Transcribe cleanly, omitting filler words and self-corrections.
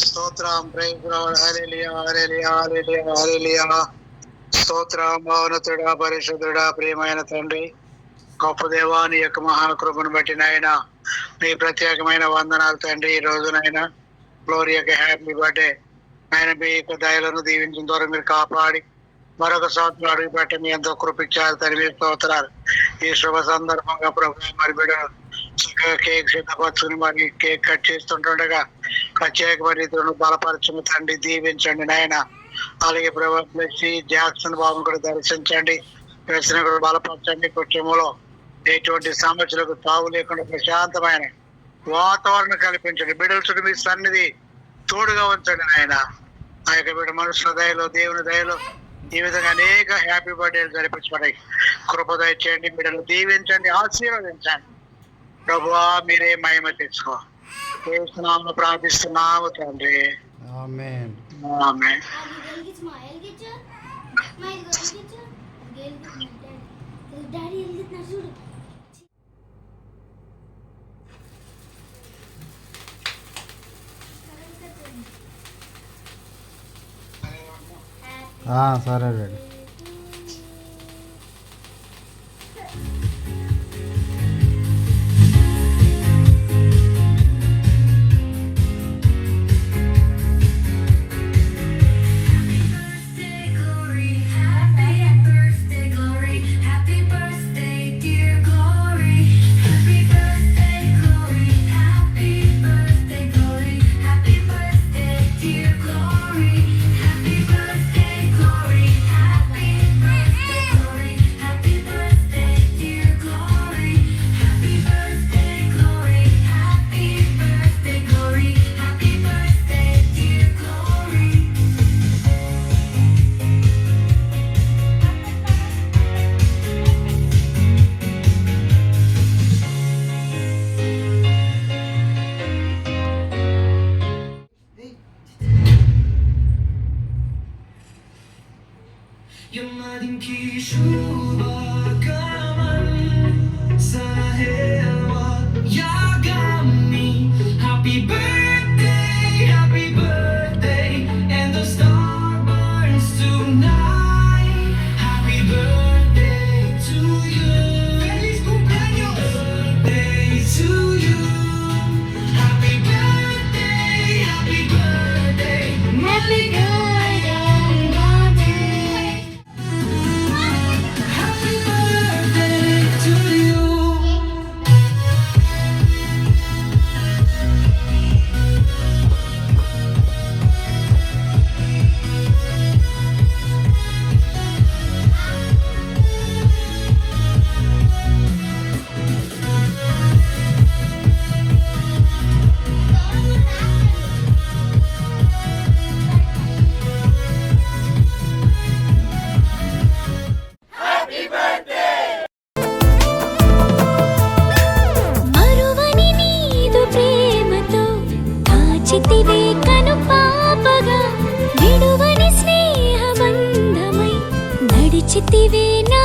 స్తోత్రం. Praise Lord. Hallelujah hallelujah hallelujah hallelujah. స్తోత్రం. మౌనతుడా, పరిశుద్ధుడా, ప్రియమైన తండ్రి, గొప్ప దేవా, నీ యొక్క మహాకృపను బట్టి నాయనా నీ ప్రత్యేకమైన వందనాలు తండ్రి. ఈ రోజునైనా గ్లోరీ యొక్క హ్యాపీ బర్త్డే ఆయన మీ యొక్క దయలను దీవించిన ద్వారా మీరు కాపాడి మరొక సంవత్సరం అడుగు పెట్టి మీ ఎంతో కృపించారు తండ్రి. మీ స్తోత్రాలు. ఈ శుభ సందర్భంగా ప్రభు మరి బిడ్డలు చక్కగా కేక్ సిద్ధపరచుకుని మరి కేక్ కట్ చేస్తుంటుండగా ప్రత్యేకమైన రీతిలో బలపరచుని తండ్రి, దీవించండి నాయన. అలాగే ప్రభు జాక్సన్ బాబును కూడా దర్శించండి, దర్శనం కూడా బలపరచండి. కుటుంబంలో ఎటువంటి సమస్యలకు తావు లేకుండా ప్రశాంతమైన వాతావరణం కల్పించండి. బిడ్డల చుట్టూ మీ సన్నిధి తోడుగా ఉంచండి నాయన. ఆ యొక్క బిడ్డ మనుషుల దయలో, దేవుని దయలో ఈ విధంగా అనేక హ్యాపీ బర్త్డేలు జరిపించబడాయి. కృపదయ చేయండి, బిడ్డలు దీవించండి, ఆశీర్వదించండి. ప్రభువా మీరే మహిమ తెచ్చుకో. యేసునామములో ప్రార్థిస్తున్నాము తండ్రి. ఆమేన్. ఆమేన్. సరే డాడీ. కను పాపగా విడువని స్నేహ బంధమై నడిచితివే నా